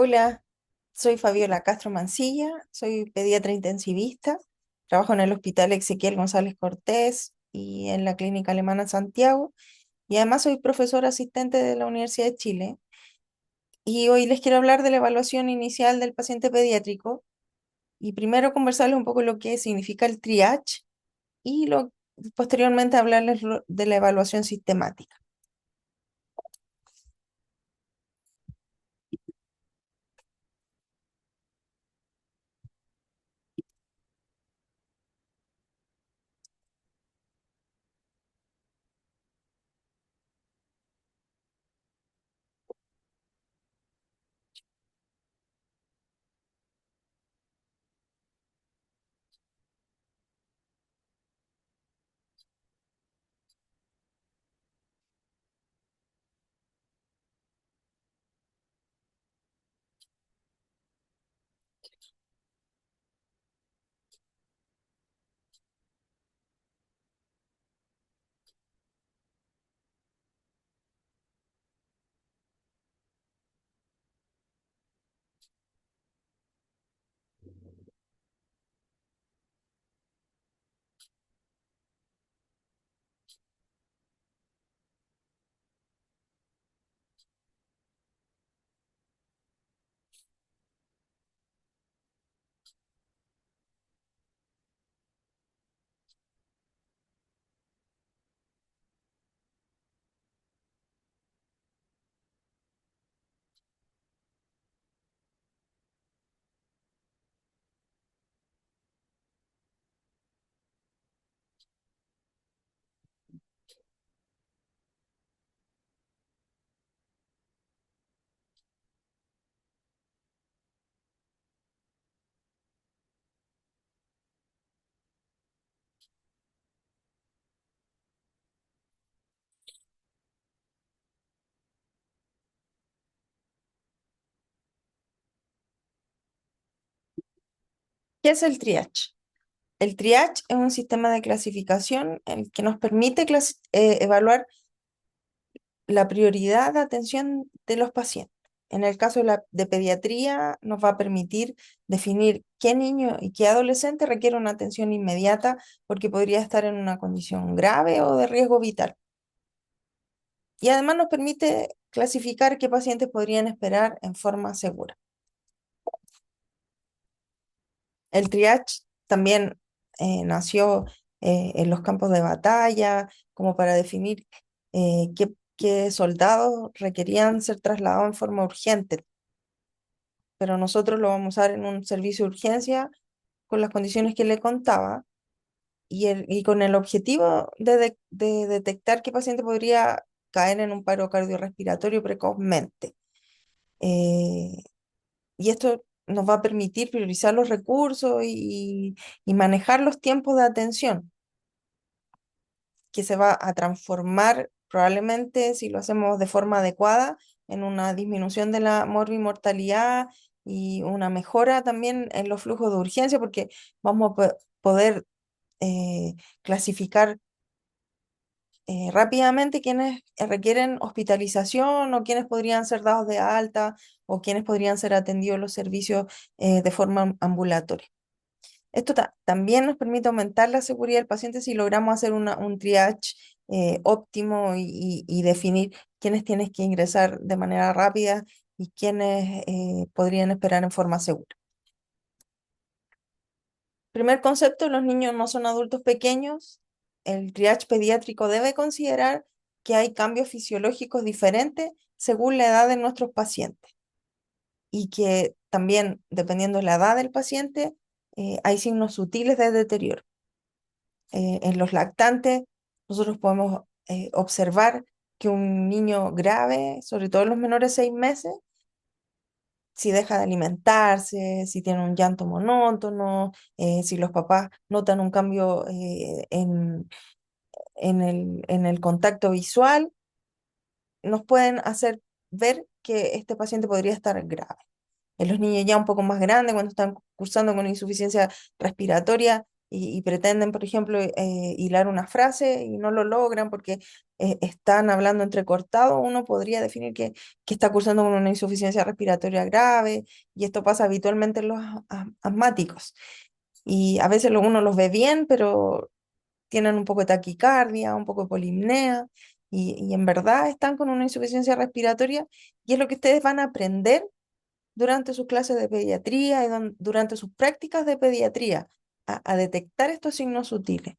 Hola, soy Fabiola Castro Mancilla, soy pediatra intensivista, trabajo en el Hospital Ezequiel González Cortés y en la Clínica Alemana Santiago, y además soy profesora asistente de la Universidad de Chile. Y hoy les quiero hablar de la evaluación inicial del paciente pediátrico y primero conversarles un poco lo que significa el triage y posteriormente hablarles de la evaluación sistemática. ¿Qué es el triage? El triage es un sistema de clasificación el que nos permite evaluar la prioridad de atención de los pacientes. En el caso de pediatría, nos va a permitir definir qué niño y qué adolescente requiere una atención inmediata porque podría estar en una condición grave o de riesgo vital. Y además nos permite clasificar qué pacientes podrían esperar en forma segura. El triage también nació en los campos de batalla, como para definir qué soldados requerían ser trasladados en forma urgente, pero nosotros lo vamos a usar en un servicio de urgencia con las condiciones que le contaba y con el objetivo de detectar qué paciente podría caer en un paro cardiorrespiratorio precozmente. Eh, y esto nos va a permitir priorizar los recursos y manejar los tiempos de atención, que se va a transformar probablemente, si lo hacemos de forma adecuada, en una disminución de la morbimortalidad y una mejora también en los flujos de urgencia, porque vamos a poder clasificar rápidamente quienes requieren hospitalización o quienes podrían ser dados de alta o quienes podrían ser atendidos en los servicios de forma ambulatoria. Esto también nos permite aumentar la seguridad del paciente si logramos hacer un triage óptimo y definir quiénes tienes que ingresar de manera rápida y quiénes podrían esperar en forma segura. Primer concepto, los niños no son adultos pequeños. El triage pediátrico debe considerar que hay cambios fisiológicos diferentes según la edad de nuestros pacientes y que también, dependiendo de la edad del paciente, hay signos sutiles de deterioro. En los lactantes, nosotros podemos observar que un niño grave, sobre todo en los menores de 6 meses, si deja de alimentarse, si tiene un llanto monótono, si los papás notan un cambio en el contacto visual, nos pueden hacer ver que este paciente podría estar grave. En los niños ya un poco más grandes, cuando están cursando con insuficiencia respiratoria y pretenden, por ejemplo, hilar una frase y no lo logran porque están hablando entrecortado, uno podría definir que está cursando con una insuficiencia respiratoria grave, y esto pasa habitualmente en los asmáticos. Y a veces uno los ve bien, pero tienen un poco de taquicardia, un poco de polimnea, y en verdad están con una insuficiencia respiratoria, y es lo que ustedes van a aprender durante sus clases de pediatría y durante sus prácticas de pediatría, a detectar estos signos sutiles.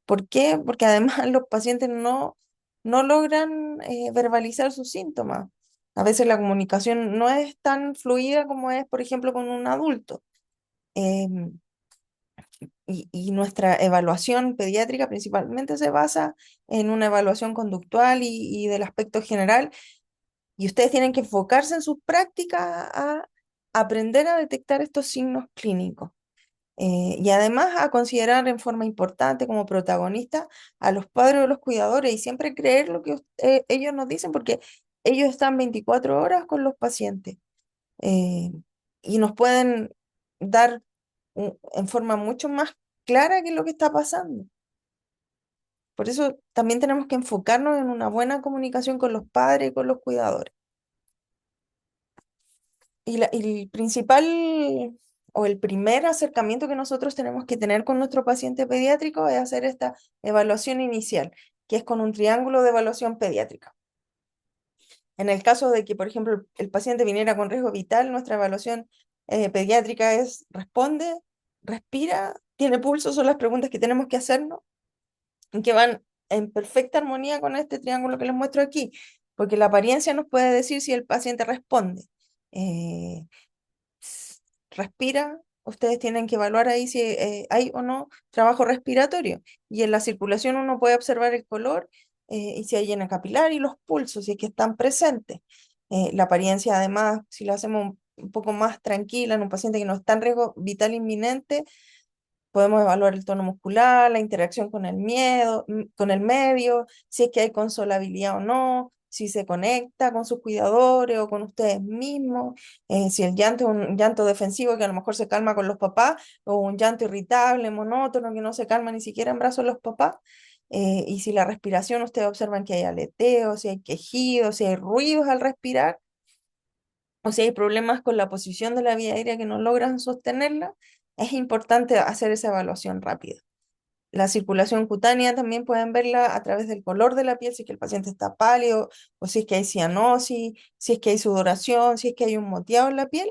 ¿Por qué? Porque además los pacientes no logran verbalizar sus síntomas. A veces la comunicación no es tan fluida como es, por ejemplo, con un adulto. Em, y nuestra evaluación pediátrica principalmente se basa en una evaluación conductual y del aspecto general, y ustedes tienen que enfocarse en sus prácticas a aprender a detectar estos signos clínicos. Y además a considerar en forma importante como protagonista a los padres o los cuidadores, y siempre creer lo que ellos nos dicen, porque ellos están 24 horas con los pacientes, eh, y nos pueden dar en forma mucho más clara qué es lo que está pasando. Por eso también tenemos que enfocarnos en una buena comunicación con los padres y con los cuidadores. Y el principal o el primer acercamiento que nosotros tenemos que tener con nuestro paciente pediátrico es hacer esta evaluación inicial, que es con un triángulo de evaluación pediátrica. En el caso de que, por ejemplo, el paciente viniera con riesgo vital, nuestra evaluación pediátrica es: responde, respira, tiene pulso. Son las preguntas que tenemos que hacernos, y que van en perfecta armonía con este triángulo que les muestro aquí, porque la apariencia nos puede decir si el paciente responde. Eh, Respira, ustedes tienen que evaluar ahí si hay o no trabajo respiratorio. Y en la circulación uno puede observar el color, y si hay llena capilar, y los pulsos, si es que están presentes. La apariencia, además, si lo hacemos un poco más tranquila en un paciente que no está en riesgo vital inminente, podemos evaluar el tono muscular, la interacción con el miedo, con el medio, si es que hay consolabilidad o no, si se conecta con sus cuidadores o con ustedes mismos, si el llanto es un llanto defensivo que a lo mejor se calma con los papás, o un llanto irritable, monótono, que no se calma ni siquiera en brazos de los papás. Y si la respiración, ustedes observan que hay aleteo, si hay quejidos, si hay ruidos al respirar, o si hay problemas con la posición de la vía aérea que no logran sostenerla, es importante hacer esa evaluación rápida. La circulación cutánea también pueden verla a través del color de la piel, si es que el paciente está pálido, o si es que hay cianosis, si es que hay sudoración, si es que hay un moteado en la piel.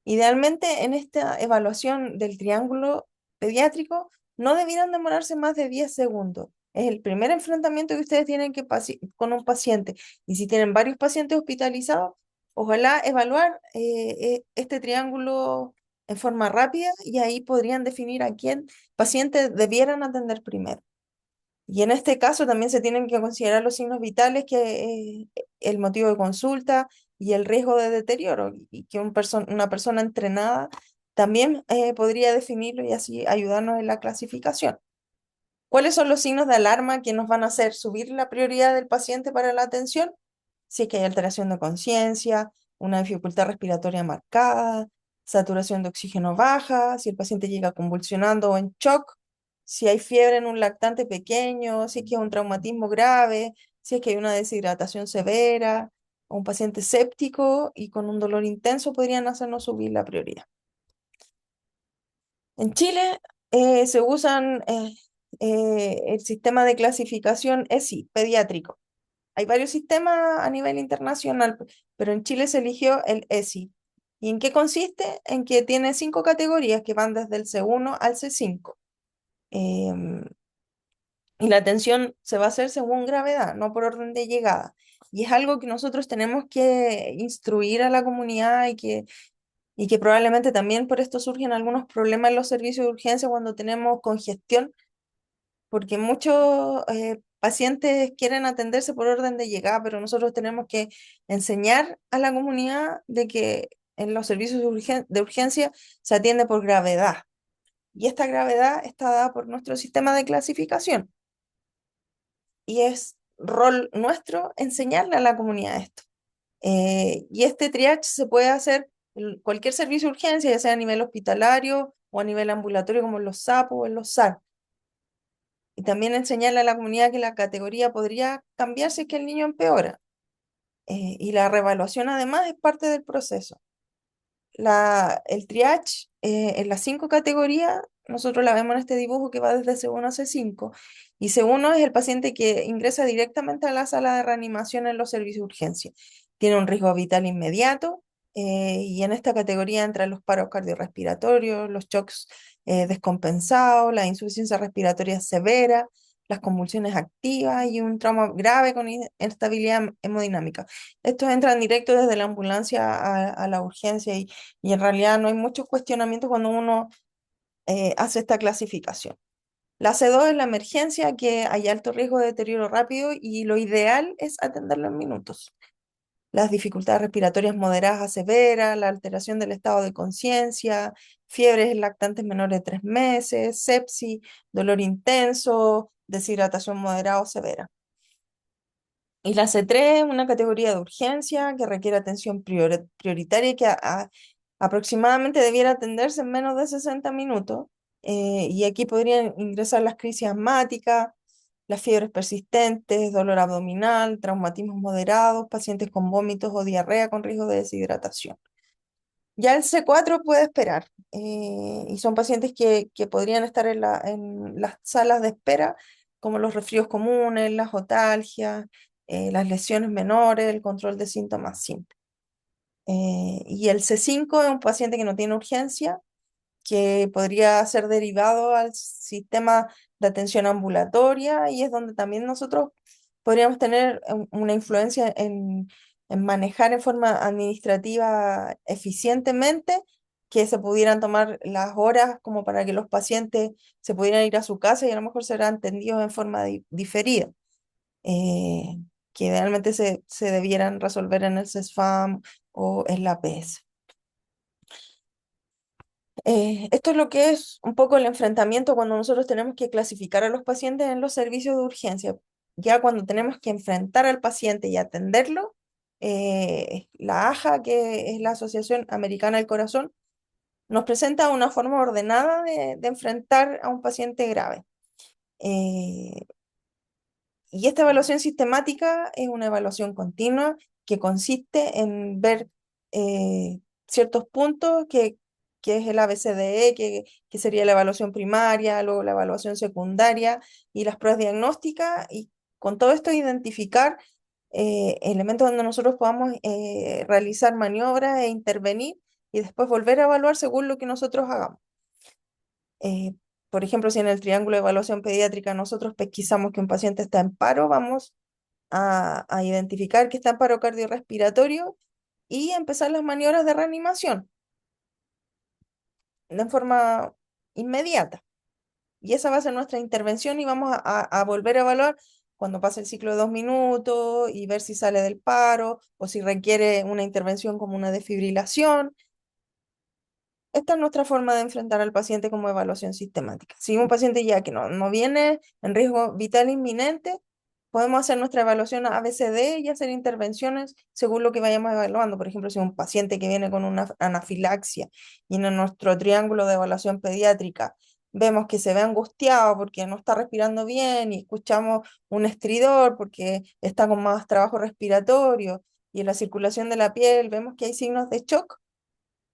Idealmente, en esta evaluación del triángulo pediátrico, no debieran demorarse más de 10 segundos. Es el primer enfrentamiento que ustedes tienen con un paciente. Y si tienen varios pacientes hospitalizados, ojalá evaluar este triángulo en forma rápida, y ahí podrían definir a quién paciente debieran atender primero. Y en este caso también se tienen que considerar los signos vitales, que el motivo de consulta y el riesgo de deterioro, y que una persona entrenada también podría definirlo y así ayudarnos en la clasificación. ¿Cuáles son los signos de alarma que nos van a hacer subir la prioridad del paciente para la atención? Si es que hay alteración de conciencia, una dificultad respiratoria marcada, saturación de oxígeno baja, si el paciente llega convulsionando o en shock, si hay fiebre en un lactante pequeño, si es que hay un traumatismo grave, si es que hay una deshidratación severa, o un paciente séptico y con un dolor intenso, podrían hacernos subir la prioridad. En Chile se usan el sistema de clasificación ESI, pediátrico. Hay varios sistemas a nivel internacional, pero en Chile se eligió el ESI. ¿Y en qué consiste? En que tiene 5 categorías que van desde el C1 al C5. Em, y la atención se va a hacer según gravedad, no por orden de llegada. Y es algo que nosotros tenemos que instruir a la comunidad, y que probablemente también por esto surgen algunos problemas en los servicios de urgencia cuando tenemos congestión, porque muchos pacientes quieren atenderse por orden de llegada, pero nosotros tenemos que enseñar a la comunidad de que en los servicios de urgencia se atiende por gravedad. Y esta gravedad está dada por nuestro sistema de clasificación. Y es rol nuestro enseñarle a la comunidad esto. Y este triage se puede hacer en cualquier servicio de urgencia, ya sea a nivel hospitalario o a nivel ambulatorio, como en los SAP o en los SAR. y también enseñarle a la comunidad que la categoría podría cambiar si es que el niño empeora. Y la reevaluación además es parte del proceso. El triage en las 5 categorías, nosotros la vemos en este dibujo que va desde C1 a C5. Y C1 es el paciente que ingresa directamente a la sala de reanimación en los servicios de urgencia. Tiene un riesgo vital inmediato y en esta categoría entran los paros cardiorrespiratorios, los shocks descompensados, la insuficiencia respiratoria severa, las convulsiones activas y un trauma grave con inestabilidad hemodinámica. Estos entran directo desde la ambulancia a la urgencia y en realidad no hay muchos cuestionamientos cuando uno hace esta clasificación. La C2 es la emergencia, que hay alto riesgo de deterioro rápido y lo ideal es atenderlo en minutos. Las dificultades respiratorias moderadas a severas, la alteración del estado de conciencia, fiebres en lactantes menores de 3 meses, sepsis, dolor intenso, deshidratación moderada o severa. Y la C3 es una categoría de urgencia que requiere atención prioritaria y que aproximadamente debiera atenderse en menos de 60 minutos. Y aquí podrían ingresar las crisis asmáticas, las fiebres persistentes, dolor abdominal, traumatismos moderados, pacientes con vómitos o diarrea con riesgo de deshidratación. Ya el C4 puede esperar y son pacientes que podrían estar en las salas de espera, como los resfríos comunes, las otalgias, las lesiones menores, el control de síntomas simples. Y el C5 es un paciente que no tiene urgencia, que podría ser derivado al sistema de atención ambulatoria y es donde también nosotros podríamos tener una influencia en manejar en forma administrativa eficientemente, que se pudieran tomar las horas como para que los pacientes se pudieran ir a su casa y a lo mejor serán atendidos en forma diferida, eh, que idealmente se debieran resolver en el CESFAM o en la APS. Esto es lo que es un poco el enfrentamiento cuando nosotros tenemos que clasificar a los pacientes en los servicios de urgencia. Ya cuando tenemos que enfrentar al paciente y atenderlo, la AJA, que es la Asociación Americana del Corazón, nos presenta una forma ordenada de enfrentar a un paciente grave. Eh, y esta evaluación sistemática es una evaluación continua que consiste en ver ciertos puntos que es el ABCDE, que sería la evaluación primaria, luego la evaluación secundaria y las pruebas diagnósticas, y con todo esto identificar elementos donde nosotros podamos realizar maniobras e intervenir y después volver a evaluar según lo que nosotros hagamos. Eh, por ejemplo, si en el triángulo de evaluación pediátrica nosotros pesquisamos que un paciente está en paro, vamos a identificar que está en paro cardiorrespiratorio y empezar las maniobras de reanimación de forma inmediata. Y esa va a ser nuestra intervención y vamos a volver a evaluar cuando pase el ciclo de 2 minutos y ver si sale del paro o si requiere una intervención como una desfibrilación. Esta es nuestra forma de enfrentar al paciente como evaluación sistemática. Si un paciente ya que no viene en riesgo vital inminente, podemos hacer nuestra evaluación ABCD y hacer intervenciones según lo que vayamos evaluando. Por ejemplo, si un paciente que viene con una anafilaxia y en nuestro triángulo de evaluación pediátrica vemos que se ve angustiado porque no está respirando bien y escuchamos un estridor porque está con más trabajo respiratorio y en la circulación de la piel vemos que hay signos de shock,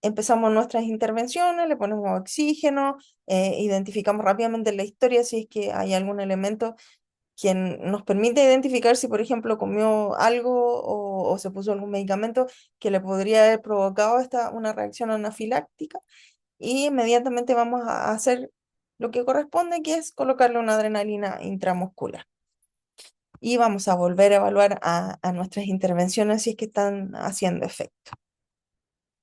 empezamos nuestras intervenciones, le ponemos oxígeno, identificamos rápidamente en la historia si es que hay algún elemento que nos permite identificar si, por ejemplo, comió algo o se puso algún medicamento que le podría haber provocado una reacción anafiláctica, y inmediatamente vamos a hacer lo que corresponde, que es colocarle una adrenalina intramuscular. Y vamos a volver a evaluar a nuestras intervenciones si es que están haciendo efecto.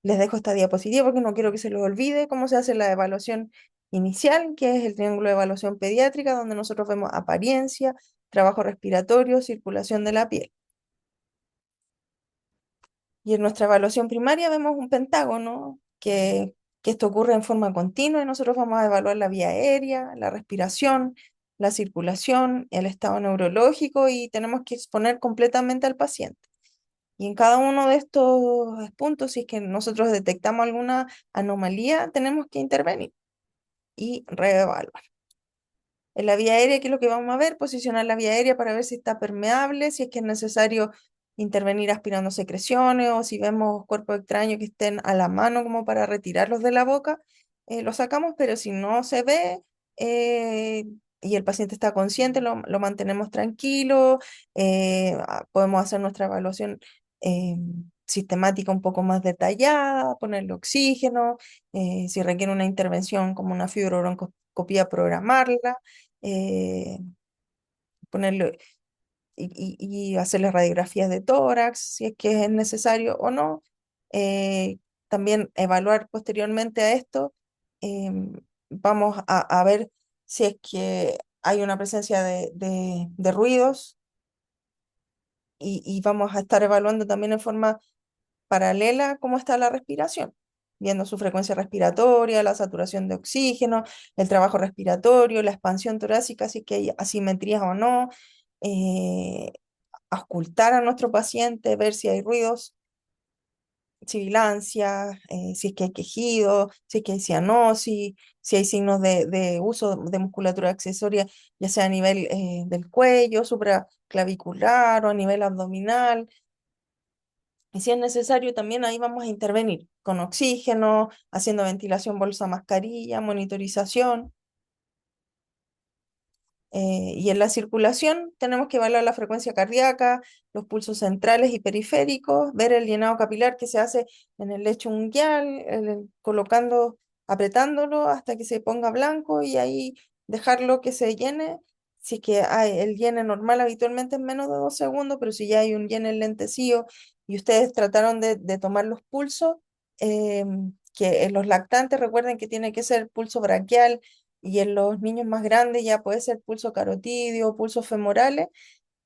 Les dejo esta diapositiva porque no quiero que se les olvide cómo se hace la evaluación inicial, que es el triángulo de evaluación pediátrica, donde nosotros vemos apariencia, trabajo respiratorio, circulación de la piel. Y en nuestra evaluación primaria vemos un pentágono, que esto ocurre en forma continua y nosotros vamos a evaluar la vía aérea, la respiración, la circulación, el estado neurológico y tenemos que exponer completamente al paciente. Y en cada uno de estos puntos, si es que nosotros detectamos alguna anomalía, tenemos que intervenir y reevaluar. en la vía aérea, ¿qué es lo que vamos a ver? Posicionar la vía aérea para ver si está permeable, si es que es necesario intervenir aspirando secreciones o si vemos cuerpos extraños que estén a la mano como para retirarlos de la boca, los sacamos, pero si no se ve eh, y el paciente está consciente, lo mantenemos tranquilo, podemos hacer nuestra evaluación eh, sistemática un poco más detallada, ponerle oxígeno, si requiere una intervención como una fibrobroncoscopía, programarla, eh, ponerle y hacerle radiografías de tórax, si es que es necesario o no. Eh, También evaluar posteriormente a esto, em, vamos a ver si es que hay una presencia de ruidos y vamos a estar evaluando también en forma paralela cómo está la respiración, viendo su frecuencia respiratoria, la saturación de oxígeno, el trabajo respiratorio, la expansión torácica, si es que hay asimetrías o no, eh, auscultar a nuestro paciente, ver si hay ruidos, sibilancia, si es que hay quejido, si es que hay cianosis, si hay signos de uso de musculatura accesoria, ya sea a nivel del cuello, supraclavicular o a nivel abdominal. Y si es necesario, también ahí vamos a intervenir con oxígeno, haciendo ventilación bolsa mascarilla, monitorización. Y en la circulación tenemos que evaluar la frecuencia cardíaca, los pulsos centrales y periféricos, ver el llenado capilar que se hace en el lecho unguial, colocando, apretándolo hasta que se ponga blanco y ahí dejarlo que se llene. Si es que hay el llene normal habitualmente es menos de 2 segundos, pero si ya hay un llene lentecillo y ustedes trataron de tomar los pulsos, que en los lactantes recuerden que tiene que ser pulso braquial y en los niños más grandes ya puede ser pulso carotídeo, pulsos femorales,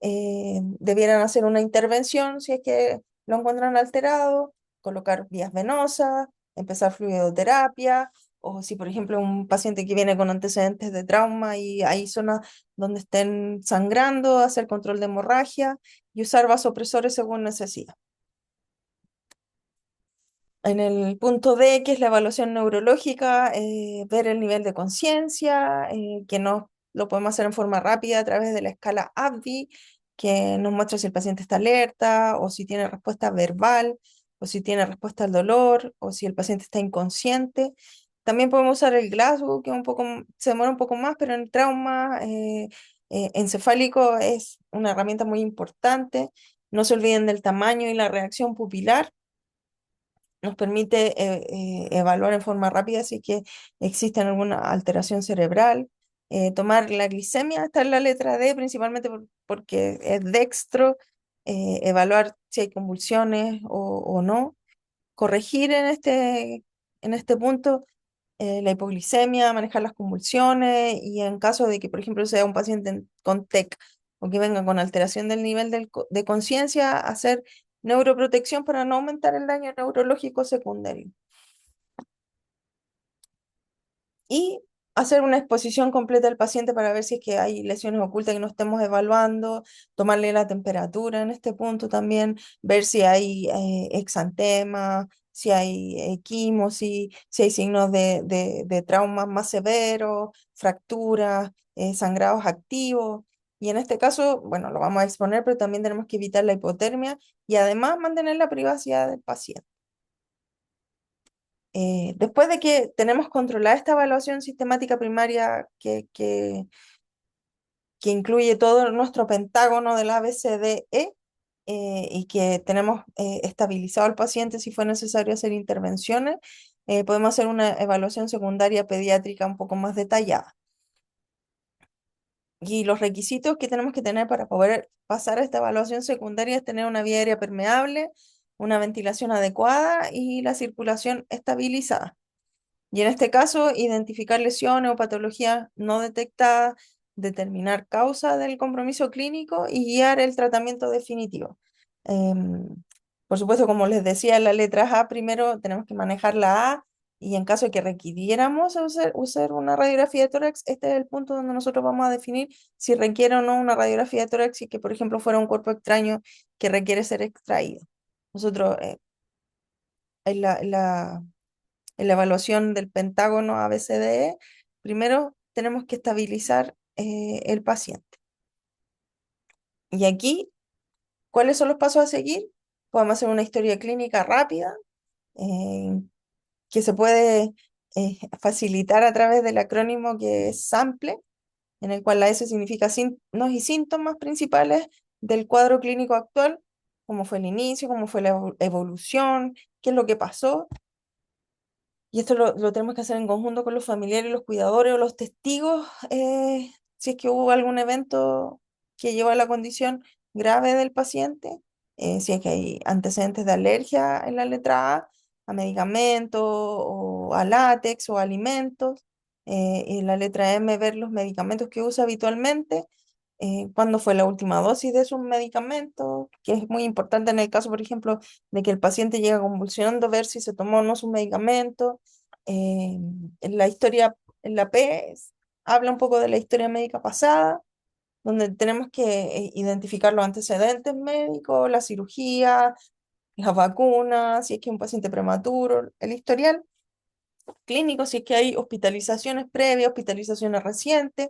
debieran hacer una intervención si es que lo encuentran alterado, colocar vías venosas, empezar fluidoterapia, o si por ejemplo un paciente que viene con antecedentes de trauma y hay zonas donde estén sangrando, hacer control de hemorragia y usar vasopresores según necesidad. En el punto D, que es la evaluación neurológica, ver el nivel de conciencia, que no lo podemos hacer en forma rápida a través de la escala ABDI, que nos muestra si el paciente está alerta, o si tiene respuesta verbal, o si tiene respuesta al dolor, o si el paciente está inconsciente. También podemos usar el Glasgow, que se demora un poco más, pero en trauma encefálico es una herramienta muy importante. No se olviden del tamaño y la reacción pupilar, nos permite evaluar en forma rápida si que existe alguna alteración cerebral. Tomar la glicemia, está en la letra D, principalmente porque es dextro, evaluar si hay convulsiones o no. Corregir en este punto la hipoglicemia, manejar las convulsiones y en caso de que, por ejemplo, sea un paciente con TEC o que venga con alteración del nivel de conciencia, hacer neuroprotección para no aumentar el daño neurológico secundario. Y hacer una exposición completa al paciente para ver si es que hay lesiones ocultas que no estemos evaluando, tomarle la temperatura en este punto también, ver si hay exantema, si hay equimosis, si hay signos de traumas más severos, fracturas, sangrados activos. Y en este caso, bueno, lo vamos a exponer, pero también tenemos que evitar la hipotermia y además mantener la privacidad del paciente. Después de que tenemos controlada esta evaluación sistemática primaria que incluye todo nuestro pentágono del ABCDE y que tenemos estabilizado al paciente si fue necesario hacer intervenciones, podemos hacer una evaluación secundaria pediátrica un poco más detallada. Y los requisitos que tenemos que tener para poder pasar a esta evaluación secundaria es tener una vía aérea permeable, una ventilación adecuada y la circulación estabilizada. Y en este caso, identificar lesiones o patologías no detectadas, determinar causa del compromiso clínico y guiar el tratamiento definitivo. Em, por supuesto, como les decía, la letra A, primero tenemos que manejar la A y en caso de que requiriéramos usar una radiografía de tórax, este es el punto donde nosotros vamos a definir si requiere o no una radiografía de tórax y que, por ejemplo, fuera un cuerpo extraño que requiere ser extraído. Nosotros, en la evaluación del pentágono ABCDE, primero tenemos que estabilizar el paciente. Y aquí, ¿cuáles son los pasos a seguir? Podemos hacer una historia clínica rápida eh, que se puede facilitar a través del acrónimo que es SAMPLE, en el cual la S significa signos y síntomas principales del cuadro clínico actual, cómo fue el inicio, cómo fue la evolución, qué es lo que pasó. Y esto lo tenemos que hacer en conjunto con los familiares, los cuidadores o los testigos, si es que hubo algún evento que llevó a la condición grave del paciente, si es que hay antecedentes de alergia en la letra a medicamentos o a látex o a alimentos. Y en la letra M, ver los medicamentos que usa habitualmente, cuándo fue la última dosis de sus medicamentos, que es muy importante en el caso, por ejemplo, de que el paciente llega convulsionando, ver si se tomó o no sus medicamentos. Eh, en la historia, en la P, habla un poco de la historia médica pasada, donde tenemos que identificar los antecedentes médicos, la cirugía, las vacunas, si es que es un paciente prematuro, el historial clínico, si es que hay hospitalizaciones previas, hospitalizaciones recientes.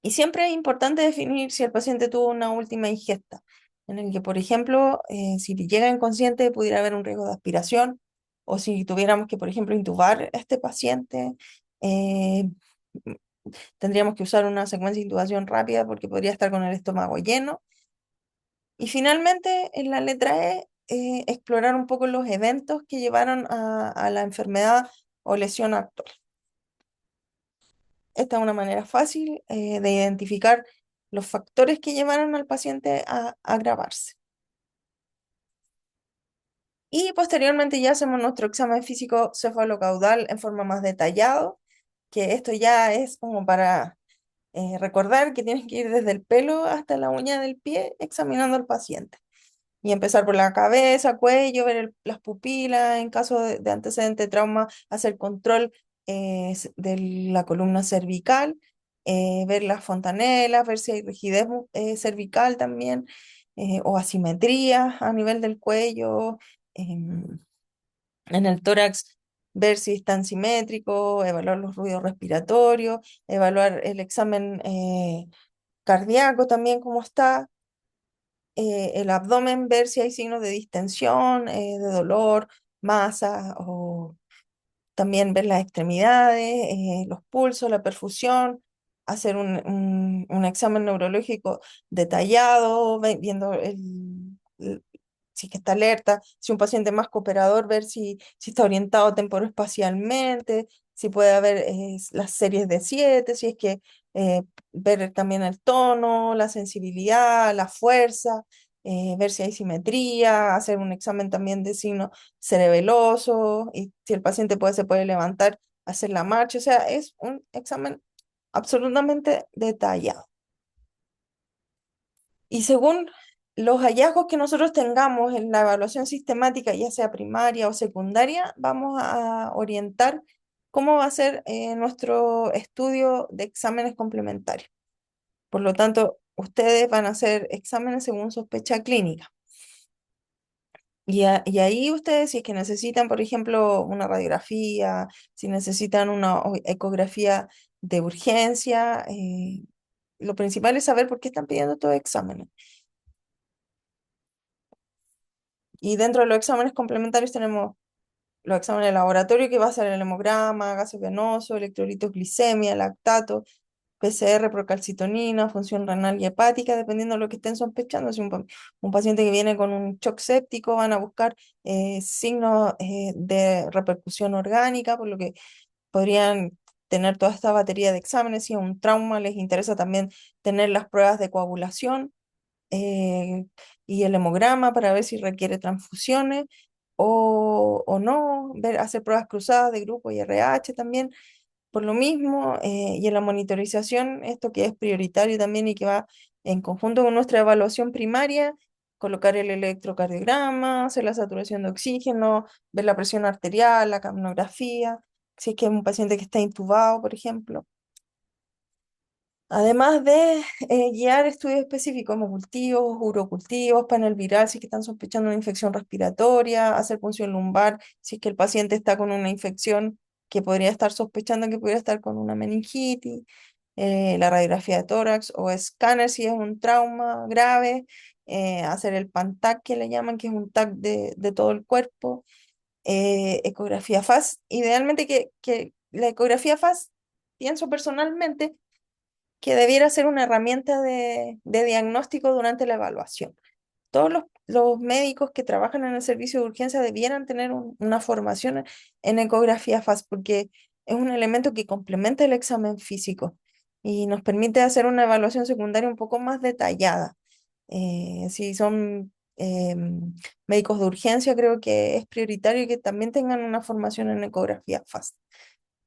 Y siempre es importante definir si el paciente tuvo una última ingesta, en el que, por ejemplo, si llega inconsciente pudiera haber un riesgo de aspiración, o si tuviéramos que, por ejemplo, intubar a este paciente, eh, m- tendríamos que usar una secuencia de intubación rápida porque podría estar con el estómago lleno. Y finalmente, en la letra E, explorar un poco los eventos que llevaron a la enfermedad o lesión actual. Esta es una manera fácil de identificar los factores que llevaron al paciente a agravarse. Y posteriormente ya hacemos nuestro examen físico cefalocaudal en forma más detallado, que esto ya es como para recordar que tienes que ir desde el pelo hasta la uña del pie examinando al paciente. Y empezar por la cabeza, cuello, ver las pupilas, en caso de antecedente de trauma, hacer control de la columna cervical, ver las fontanelas, ver si hay rigidez cervical también, o asimetría a nivel del cuello, em, en el tórax, ver si están simétricos, evaluar los ruidos respiratorios, evaluar el examen cardíaco también, cómo está, el abdomen, ver si hay signos de distensión, de dolor, masa, o también ver las extremidades, los pulsos, la perfusión, hacer un examen neurológico detallado, viendo si es que está alerta, si un paciente es más cooperador, ver si está orientado temporoespacialmente, si puede haber las series de 7, si es que ver también el tono, la sensibilidad, la fuerza, ver si hay simetría, hacer un examen también de signo cerebeloso, y si el paciente se puede levantar, hacer la marcha, o sea, es un examen absolutamente detallado. Y según los hallazgos que nosotros tengamos en la evaluación sistemática, ya sea primaria o secundaria, vamos a orientar cómo va a ser nuestro estudio de exámenes complementarios. Por lo tanto, ustedes van a hacer exámenes según sospecha clínica. Y ahí ustedes, si es que necesitan, por ejemplo, una radiografía, si necesitan una ecografía de urgencia, lo principal es saber por qué están pidiendo estos exámenes. Y dentro de los exámenes complementarios tenemos los exámenes de laboratorio, que va a ser el hemograma, gases venoso, electrolitos, glicemia, lactato, PCR, procalcitonina, función renal y hepática, dependiendo de lo que estén sospechando. Si un paciente que viene con un shock séptico, van a buscar signos de repercusión orgánica, por lo que podrían tener toda esta batería de exámenes. Si es un trauma, les interesa también tener las pruebas de coagulación eh, y el hemograma para ver si requiere transfusiones o no, hacer pruebas cruzadas de grupo y RH también, por lo mismo, y en la monitorización, esto que es prioritario también y que va en conjunto con nuestra evaluación primaria, colocar el electrocardiograma, hacer la saturación de oxígeno, ver la presión arterial, la capnografía, si es que es un paciente que está intubado, por ejemplo. Además de guiar estudios específicos, hemocultivos, urocultivos, panel viral, si es que están sospechando una infección respiratoria, hacer punción lumbar, si es que el paciente está con una infección que podría estar sospechando que pudiera estar con una meningitis, la radiografía de tórax o escáner si es un trauma grave, hacer el PANTAC que le llaman, que es un TAC de todo el cuerpo, ecografía FAST. Idealmente que la ecografía FAST, pienso personalmente, que debiera ser una herramienta de diagnóstico durante la evaluación. Todos los médicos que trabajan en el servicio de urgencia debieran tener una formación en ecografía FAST porque es un elemento que complementa el examen físico y nos permite hacer una evaluación secundaria un poco más detallada. Si son médicos de urgencia, creo que es prioritario que también tengan una formación en ecografía FAST.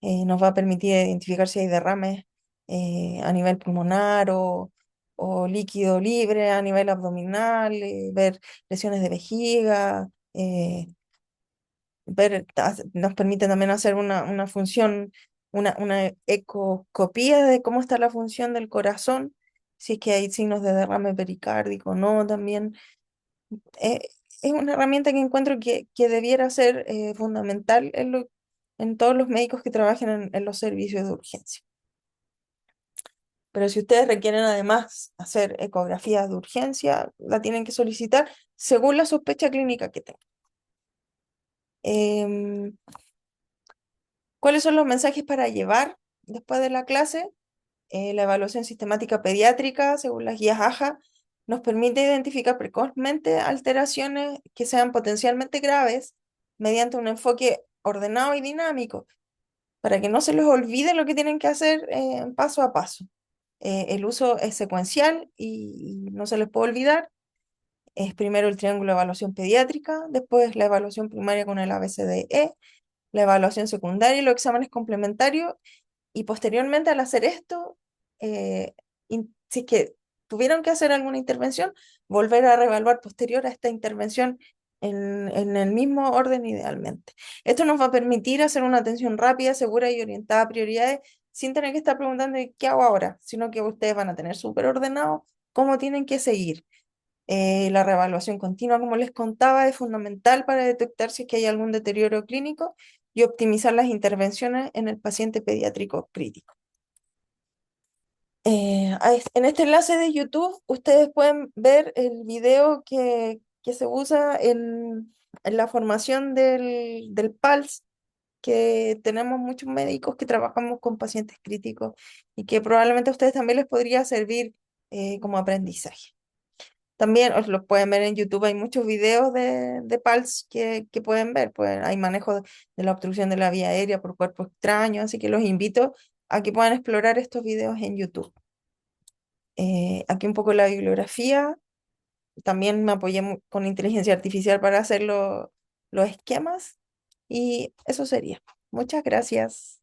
Nos va a permitir identificar si hay derrames a nivel pulmonar o líquido libre a nivel abdominal, ver lesiones de vejiga, nos permite también hacer una función, una ecoscopía de cómo está la función del corazón, si es que hay signos de derrame pericárdico o no, también. eh, es una herramienta que encuentro que debiera ser fundamental en todos los médicos que trabajen en los servicios de urgencia. Pero si ustedes requieren además hacer ecografías de urgencia, la tienen que solicitar según la sospecha clínica que tengan. Em, ¿Cuáles son los mensajes para llevar después de la clase? La evaluación sistemática pediátrica, según las guías AJA, nos permite identificar precozmente alteraciones que sean potencialmente graves mediante un enfoque ordenado y dinámico, para que no se les olvide lo que tienen que hacer paso a paso. El uso es secuencial y no se les puede olvidar. Es primero el triángulo de evaluación pediátrica, después la evaluación primaria con el ABCDE, la evaluación secundaria y los exámenes complementarios y posteriormente al hacer esto, si es que tuvieron que hacer alguna intervención, volver a reevaluar posterior a esta intervención en el mismo orden idealmente. Esto nos va a permitir hacer una atención rápida, segura y orientada a prioridades sin tener que estar preguntando qué hago ahora, sino que ustedes van a tener súper ordenado cómo tienen que seguir. La reevaluación continua, como les contaba, es fundamental para detectar si es que hay algún deterioro clínico y optimizar las intervenciones en el paciente pediátrico crítico. En este enlace de YouTube ustedes pueden ver el video que se usa en la formación del PALS, que tenemos muchos médicos que trabajamos con pacientes críticos y que probablemente a ustedes también les podría servir como aprendizaje. También os los pueden ver en YouTube, hay muchos videos de PALS que pueden ver, pues hay manejo de la obstrucción de la vía aérea por cuerpo extraño, así que los invito a que puedan explorar estos videos en YouTube. Aquí un poco la bibliografía, también me apoyé con inteligencia artificial para hacer los esquemas y eso sería. Muchas gracias.